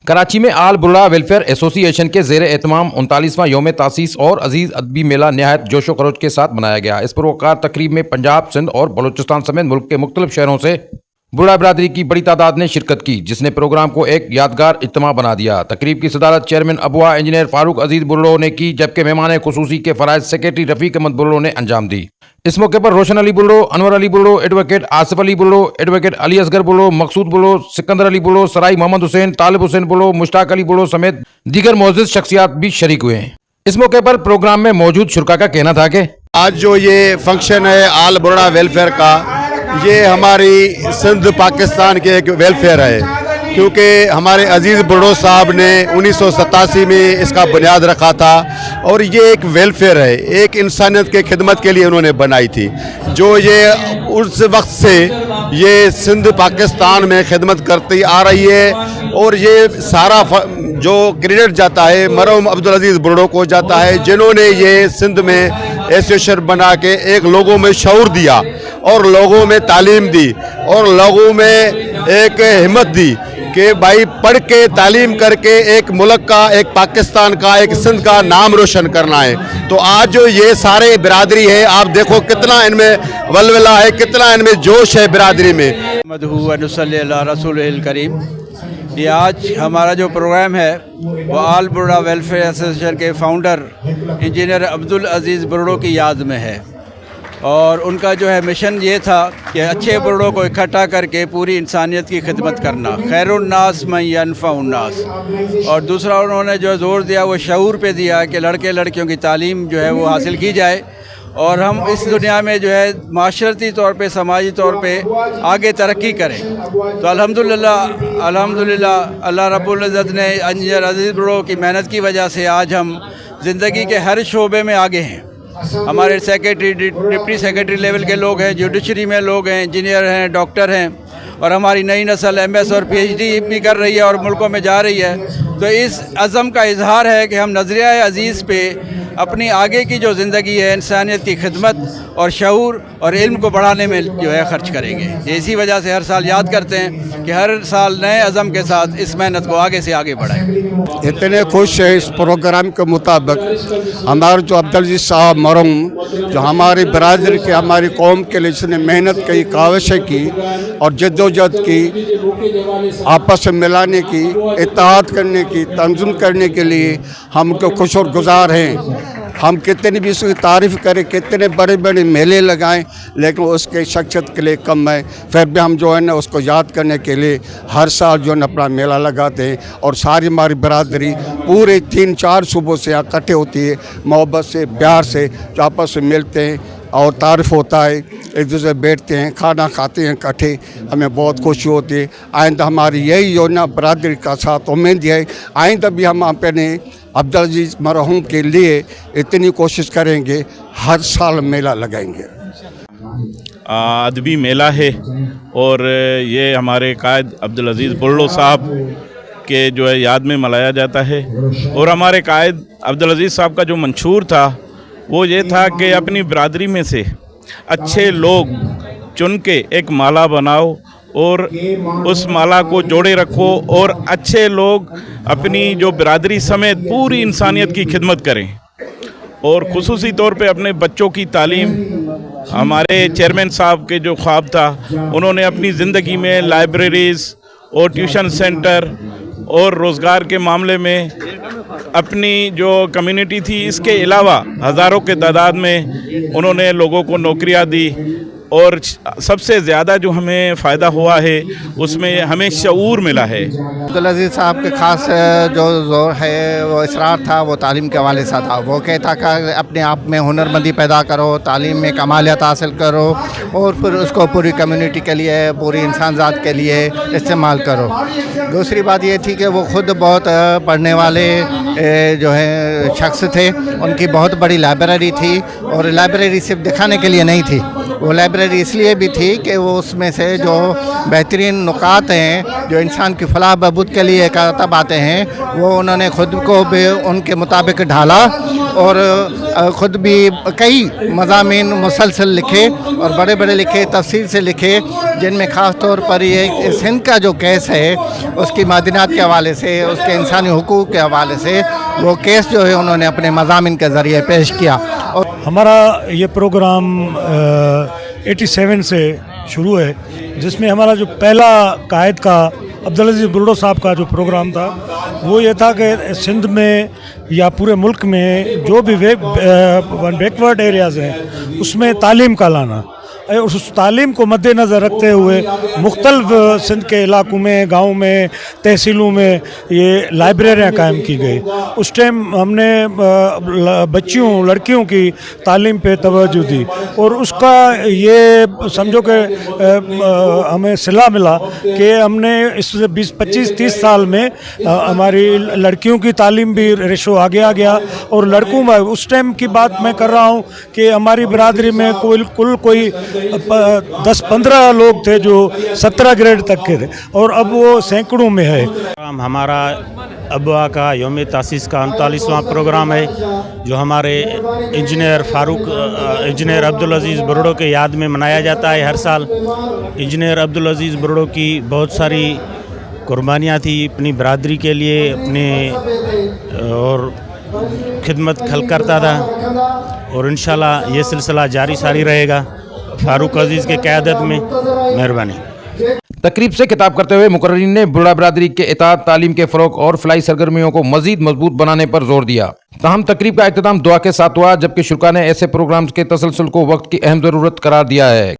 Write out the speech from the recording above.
کراچی میں آل برڑا ویلفیئر ایسوسی ایشن کے زیر اہتمام 39واں یوم تاسیس اور عزیز ادبی میلہ نہایت جوش و خروش کے ساتھ منایا گیا۔ اس پروکار تقریب میں پنجاب، سندھ اور بلوچستان سمیت ملک کے مختلف شہروں سے برڑا برادری کی بڑی تعداد نے شرکت کی، جس نے پروگرام کو ایک یادگار اجتماع بنا دیا۔ تقریب کی صدارت چیئرمین ابوا انجینئر فاروق عزیز برڑو نے کی، جبکہ مہمان خصوصی کے فرائض سیکرٹری رفیق احمد برڑو نے انجام دی۔ اس موقع پر روشن علی برڑو، انور علی برڑو، ایڈوکیٹ آصف علی برڑو، ایڈوکیٹ علی اصغر برڑو، مقصود برڑو، سکندر علی برڑو، سرائی محمد حسین، طالب حسین برڑو، مشتاق علی برڑو سمیت دیگر معزز شخصیات بھی شریک ہوئے ہیں۔ اس موقع پر پروگرام میں موجود شرکا کا کہنا تھا کہ آج جو یہ فنکشن ہے آل برڑا ویلفیئر کا، یہ ہماری سندھ پاکستان کے ایک ویلفیئر ہے، کیونکہ ہمارے عزیز برڑو صاحب نے 1987 میں اس کا بنیاد رکھا تھا، اور یہ ایک ویلفیئر ہے، ایک انسانیت کے خدمت کے لیے انہوں نے بنائی تھی، جو یہ اس وقت سے یہ سندھ پاکستان میں خدمت کرتی آ رہی ہے، اور یہ سارا جو کریڈٹ جاتا ہے مرحوم عبدالعزیز برڑو کو جاتا ہے، جنہوں نے یہ سندھ میں ایسوسیشن بنا کے ایک لوگوں میں شعور دیا اور لوگوں میں تعلیم دی اور لوگوں میں ایک ہمت دی کہ بھائی پڑھ کے تعلیم کر کے ایک ملک کا، ایک پاکستان کا، ایک سندھ کا نام روشن کرنا ہے۔ تو آج جو یہ سارے برادری ہے، آپ دیکھو کتنا ان میں ولولہ ہے، کتنا ان میں جوش ہے برادری میں۔ صلی اللہ رسول الکریم۔ یہ آج ہمارا جو پروگرام ہے وہ آل برڑا ویلفیئر ایسوسیشن کے فاؤنڈر انجینئر عبدالعزیز برڑو کی یاد میں ہے، اور ان کا جو ہے مشن یہ تھا کہ اچھے برڑوں کو اکٹھا کر کے پوری انسانیت کی خدمت کرنا، خیر الناس من ینفع الناس۔ اور دوسرا انہوں نے جو زور دیا وہ شعور پہ دیا کہ لڑکے لڑکیوں کی تعلیم جو ہے وہ حاصل کی جائے، اور ہم اس دنیا میں جو ہے معاشرتی طور پہ، سماجی طور پہ آگے ترقی کریں۔ تو الحمدللہ اللہ رب العزت نے انجینئر عزیز برڑو کی محنت کی وجہ سے آج ہم زندگی کے ہر شعبے میں آگے ہیں۔ ہمارے سیکرٹری، ڈپٹی سیکرٹری لیول کے لوگ ہیں، جوڈیشری میں لوگ ہیں، انجینئر ہیں، ڈاکٹر ہیں، اور ہماری نئی نسل ایم ایس اور پی ایچ ڈی بھی کر رہی ہے اور ملکوں میں جا رہی ہے۔ تو اس عزم کا اظہار ہے کہ ہم نظریہ عزیز پہ اپنی آگے کی جو زندگی ہے انسانیت کی خدمت اور شعور اور علم کو بڑھانے میں جو ہے خرچ کریں گے۔ اسی وجہ سے ہر سال یاد کرتے ہیں کہ ہر سال نئے عزم کے ساتھ اس محنت کو آگے سے آگے بڑھائیں۔ اتنے خوش ہے اس پروگرام کے مطابق ہمارے جو عبدالعزیز صاحب مرحوم، جو ہماری برادری کے، ہماری قوم کے لیے جس نے محنت کی، کاوشیں کی اور جد و جہد کی، آپس میں ملانے کی، اتحاد کرنے کی، تنظیم کرنے کے لیے ہم کو خوش اور گزار ہیں۔ ہم کتنی بھی اس کی تعریف کریں، کتنے بڑے بڑے میلے لگائیں، لیکن اس کے شخصیت کے لیے کم ہے۔ پھر بھی ہم جو ہے نا اس کو یاد کرنے کے لیے ہر سال جو ہے نا اپنا میلہ لگاتے ہیں، اور ساری ہماری برادری پورے 3-4 صوبوں سے اکٹھے ہوتی ہے، محبت سے، پیار سے، جو آپس میں ملتے ہیں اور تعارف ہوتا ہے، ایک دوسرے بیٹھتے ہیں، کھانا کھاتے ہیں اکٹھے، ہمیں بہت خوشی ہوتی ہے۔ آئندہ ہماری یہی جو نا برادری کا ساتھ امید ہے، آئندہ بھی ہم اپنے عبدالعزیز مرحوم کے لیے اتنی کوشش کریں گے، ہر سال میلہ لگائیں گے۔ ادبی میلہ ہے، اور یہ ہمارے قائد عبدالعزیز برڑو صاحب کے جو ہے یاد میں منایا جاتا ہے۔ اور ہمارے قائد عبدالعزیز صاحب کا جو منشور تھا وہ یہ تھا کہ اپنی برادری میں سے اچھے لوگ چن کے ایک مالا بناؤ اور اس مالا کو جوڑے رکھو، اور اچھے لوگ اپنی جو برادری سمیت پوری انسانیت کی خدمت کریں، اور خصوصی طور پہ اپنے بچوں کی تعلیم۔ ہمارے چیئرمین صاحب کے جو خواب تھا، انہوں نے اپنی زندگی میں لائبریریز اور ٹیوشن سینٹر اور روزگار کے معاملے میں اپنی جو کمیونٹی تھی، اس کے علاوہ ہزاروں کے تعداد میں انہوں نے لوگوں کو نوکریاں دی، اور سب سے زیادہ جو ہمیں فائدہ ہوا ہے اس میں ہمیں شعور ملا ہے۔ عبدالعزیز صاحب کے خاص جو زور ہے، وہ اصرار تھا، وہ تعلیم کے حوالے سے تھا۔ وہ کہتا کہ اپنے آپ میں ہنرمندی پیدا کرو، تعلیم میں کمالیت حاصل کرو، اور پھر اس کو پوری کمیونٹی کے لیے، پوری انسان ذات کے لیے استعمال کرو۔ دوسری بات یہ تھی کہ وہ خود بہت پڑھنے والے جو ہیں شخص تھے، ان کی بہت بڑی لائبریری تھی، اور لائبریری صرف دکھانے کے لیے نہیں تھی، وہ لائبریری اس لیے بھی تھی کہ وہ اس میں سے جو بہترین نکات ہیں جو انسان کی فلاح بہبود کے لیے کاتب آتے ہیں، وہ انہوں نے خود کو بھی ان کے مطابق ڈھالا، اور خود بھی کئی مضامین مسلسل لکھے اور بڑے بڑے لکھے، تفصیل سے لکھے، جن میں خاص طور پر یہ سندھ کا جو کیس ہے اس کی معدنیات کے حوالے سے، اس کے انسانی حقوق کے حوالے سے وہ کیس جو ہے انہوں نے اپنے مضامین کے ذریعے پیش کیا. اور ہمارا یہ پروگرام 87 سے شروع ہے، جس میں ہمارا جو پہلا قائد کا عبدالعزیز برڑو صاحب کا جو پروگرام تھا وہ یہ تھا کہ سندھ میں یا پورے ملک میں جو بھی بیکورڈ ایریاز ہیں اس میں تعلیم کا لانا، اس تعلیم کو مد نظر رکھتے ہوئے مختلف سندھ کے علاقوں میں، گاؤں میں، تحصیلوں میں یہ لائبریریاں قائم کی گئی. اس ٹائم ہم نے بچیوں، لڑکیوں کی تعلیم پہ توجہ دی اور اس کا یہ سمجھو کہ ہمیں صلہ ملا کہ ہم نے اس 20-25-30 سال میں ہماری لڑکیوں کی تعلیم بھی ریشو آگے آ گیا اور لڑکوں میں اس ٹائم کی بات میں کر رہا ہوں کہ ہماری برادری میں کل کوئی 10-15 لوگ تھے جو 17 گریڈ تک کے تھے اور اب وہ سینکڑوں میں ہے. ہمارا ابوا کا یوم تاسیس کا 39واں پروگرام ہے جو ہمارے انجینئر عبدالعزیز برڑو کے یاد میں منایا جاتا ہے ہر سال. انجینئر عبدالعزیز برڑو کی بہت ساری قربانیاں تھیں اپنی برادری کے لیے، اپنے اور خدمت کھل کرتا تھا اور انشاءاللہ یہ سلسلہ جاری ساری رہے گا فاروق عزیز کے قیادت میں. مہربانی. تقریب سے خطاب کرتے ہوئے مقررین نے برڑا برادری کے اطاعت، تعلیم کے فروغ اور فلاحی سرگرمیوں کو مزید مضبوط بنانے پر زور دیا. تاہم تقریب کا اختتام دعا کے ساتھ ہوا، جبکہ شرکا نے ایسے پروگرامز کے تسلسل کو وقت کی اہم ضرورت قرار دیا ہے.